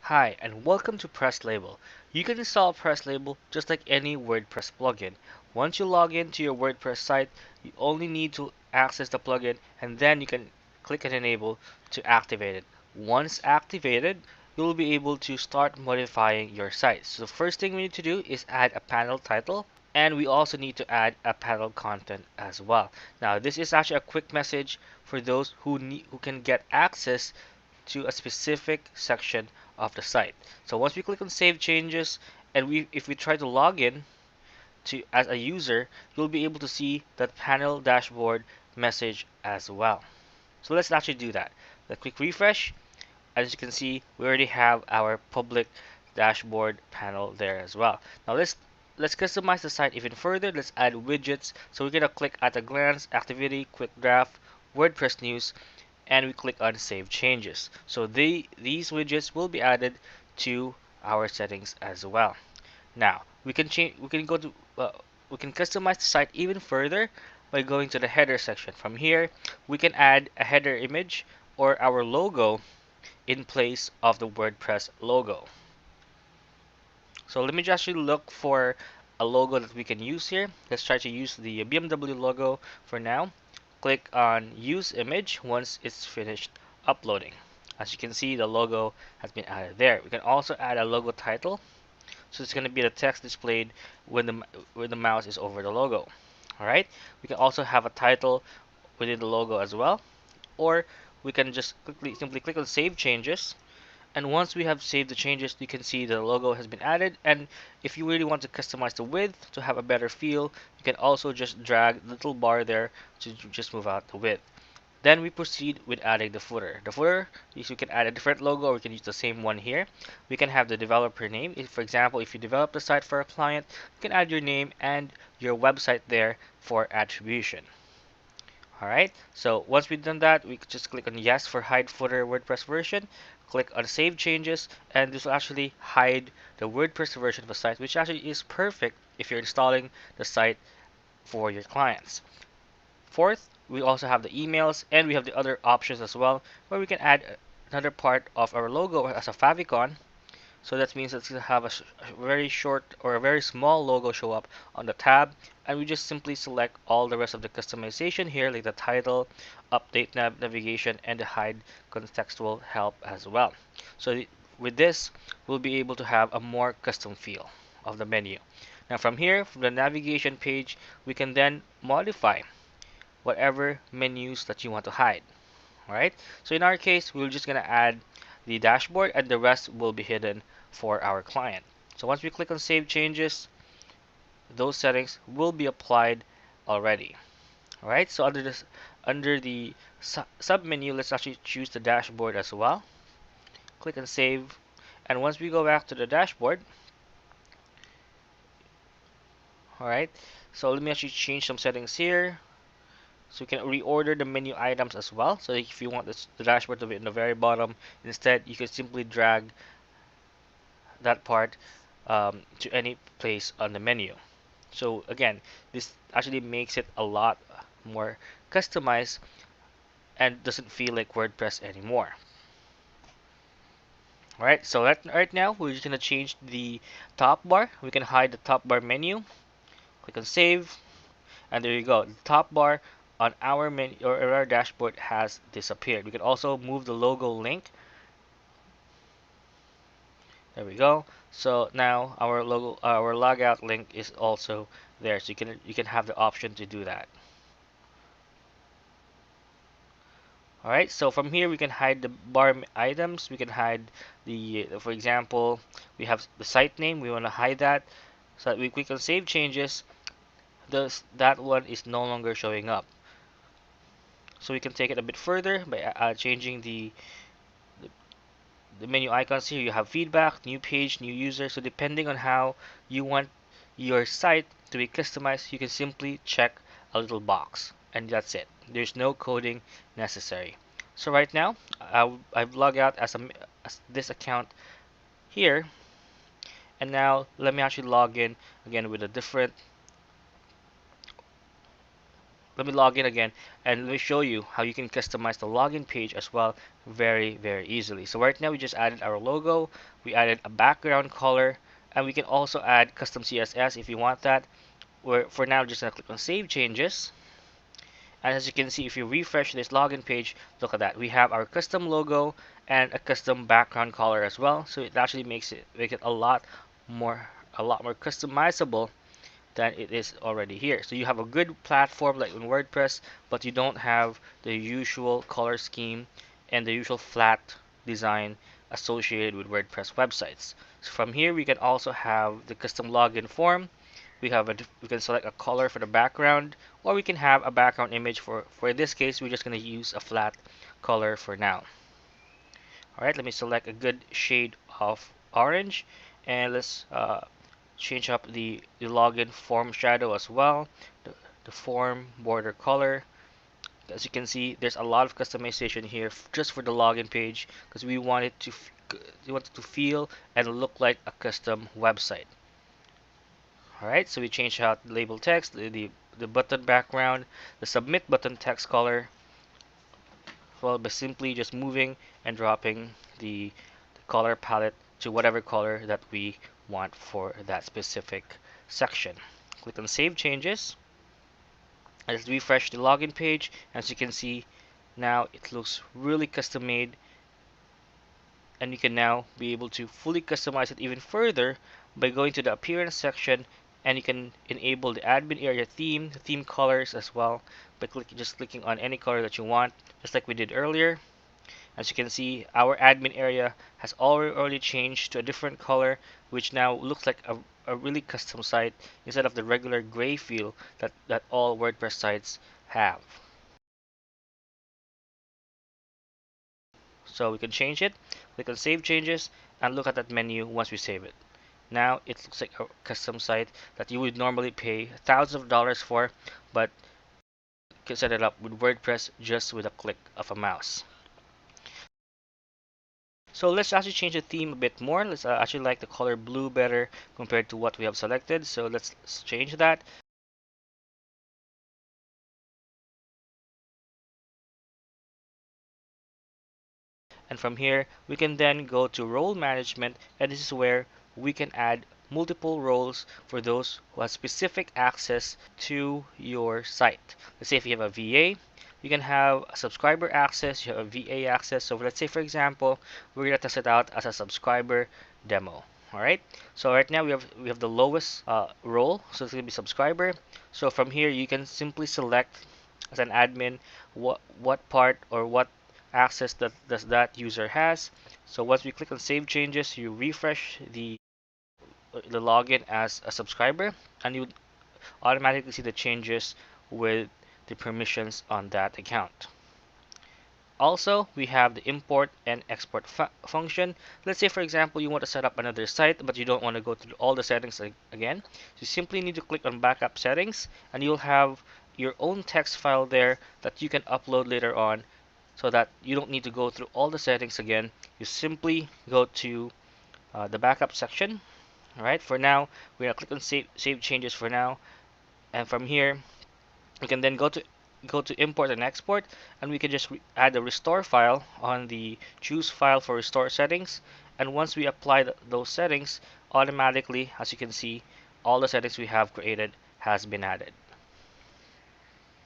Hi, and welcome to Press Label. You can install Press Label just like any WordPress plugin. Once you log into your WordPress site, you only need to access the plugin and then you can click on Enable to activate it. Once activated, you'll be able to start modifying your site. So the first thing we need to do is add a panel title, and we also need to add a panel content as well. Now, this is actually a quick message for those who can get access to a specific section of the site. So once we click on Save Changes, and if we try to log in to as a user, you'll be able to see that panel dashboard message as well. So let's actually do that. Let's click refresh. As you can see, we already have our public dashboard panel there as well. Now let's customize the site even further. Let's add widgets. So we're gonna click at a glance, activity, quick draft, WordPress news, and we click on Save Changes. So these widgets will be added to our settings as well. Now we can change. We can customize the site even further by going to the header section. From here, we can add a header image or our logo in place of the WordPress logo. So let me just actually look for a logo that we can use here. Let's try to use the BMW logo for now. Click on use image once it's finished uploading. As you can see, the logo has been added there. We can also add a logo title. So it's going to be the text displayed when the mouse is over the logo. Alright, we can also have a title within the logo as well. Or we can just simply click on save changes, and once we have saved the changes, you can see the logo has been added. And if you really want to customize the width to have a better feel, you can also just drag the little bar there to just move out the width. Then we proceed with adding the footer. The footer is you can add a different logo, or we can use the same one here. We can have the developer name. If, for example, if you develop the site for a client, you can add your name and your website there for attribution. Alright, so once we've done that, we just click on yes for hide footer WordPress version, click on save changes, and this will actually hide the WordPress version of the site, which actually is perfect if you're installing the site for your clients. Fourth, we also have the emails, and we have the other options as well, where we can add another part of our logo as a favicon. So that means it's going to have a very short or a very small logo show up on the tab, and we just simply select all the rest of the customization here, like the title, update navigation, and the hide contextual help as well. So with this, we'll be able to have a more custom feel of the menu. Now from here, from the navigation page, we can then modify whatever menus that you want to hide. Alright, so in our case, we're just going to add the dashboard, and the rest will be hidden for our client. So once we click on Save Changes, those settings will be applied already. Alright, so under the sub menu, let's actually choose the dashboard as well. Click on Save, and once we go back to the dashboard, alright, so let me actually change some settings here. So you can reorder the menu items as well. So if you want the dashboard to be in the very bottom, instead you can simply drag that part to any place on the menu. So again, this actually makes it a lot more customized and doesn't feel like WordPress anymore. Alright, so right now we're just gonna change the top bar. We can hide the top bar menu. Click on save, and there you go. The top bar on our menu or our dashboard has disappeared. We can also move the logo link. There we go. So now our logo, our logout link is also there. So you can have the option to do that. All right. So from here we can hide the bar items. We can hide the, for example, we have the site name. We want to hide that. So that we click on save changes. That one is no longer showing up. So we can take it a bit further by changing the menu icons here. You have feedback, new page, new user. So depending on how you want your site to be customized, you can simply check a little box, and that's it. There's no coding necessary. So right now, I've logged out as this account here, and now let me actually log in again with a different let me log in again and let me show you how you can customize the login page as well very easily. So right now we just added our logo, we added a background color, and we can also add custom CSS if you want that. We're for now just gonna click on save changes. And as you can see, if you refresh this login page, look at that. We have our custom logo and a custom background color as well. So it actually make it a lot more customizable than it is already here. So you have a good platform like in WordPress, but you don't have the usual color scheme and the usual flat design associated with WordPress websites. So from here, we can also have the custom login form. We can select a color for the background, or we can have a background image for this case. We're just going to use a flat color for now. All right, let me select a good shade of orange, and let's change up the login form shadow as well, the form border color. As you can see, there's a lot of customization here just for the login page because we want it to feel and look like a custom website. All right, so we changed out the label text, the button background, the submit button text color, well, by simply just moving and dropping the color palette to whatever color that we want for that specific section. Click on Save Changes. Let's refresh the login page. As you can see, now it looks really custom made, and you can now be able to fully customize it even further by going to the appearance section, and you can enable the admin area theme, the theme colors as well by just clicking on any color that you want, just like we did earlier. As you can see, our admin area has already changed to a different color, which now looks like a really custom site instead of the regular gray feel that all WordPress sites have. So we can change it, click on Save Changes, and look at that menu once we save it. Now it looks like a custom site that you would normally pay thousands of dollars for, but you can set it up with WordPress just with a click of a mouse. So let's actually change the theme a bit more. Let's actually like the color blue better compared to what we have selected. So let's change that. And from here, we can then go to role management, and this is where we can add multiple roles for those who have specific access to your site. Let's say if you have a VA, you can have a subscriber access, you have a VA access. So let's say, for example, we're going to test it out as a subscriber demo. All right. So right now we have the lowest role, so it's going to be subscriber. So from here, you can simply select as an admin what part or what access that user has. So once we click on Save Changes, you refresh the login as a subscriber, and you automatically see the changes with the permissions on that account. Also, we have the import and export function. Let's say, for example, you want to set up another site, but you don't want to go through all the settings again. You simply need to click on Backup Settings, and you'll have your own text file there that you can upload later on so that you don't need to go through all the settings again. You simply go to the backup section. All right, for now, we're going to click on save Changes for now. And from here, we can then go to import and export, and we can just add a restore file on the choose file for restore settings. And once we apply those settings, automatically, as you can see, all the settings we have created has been added.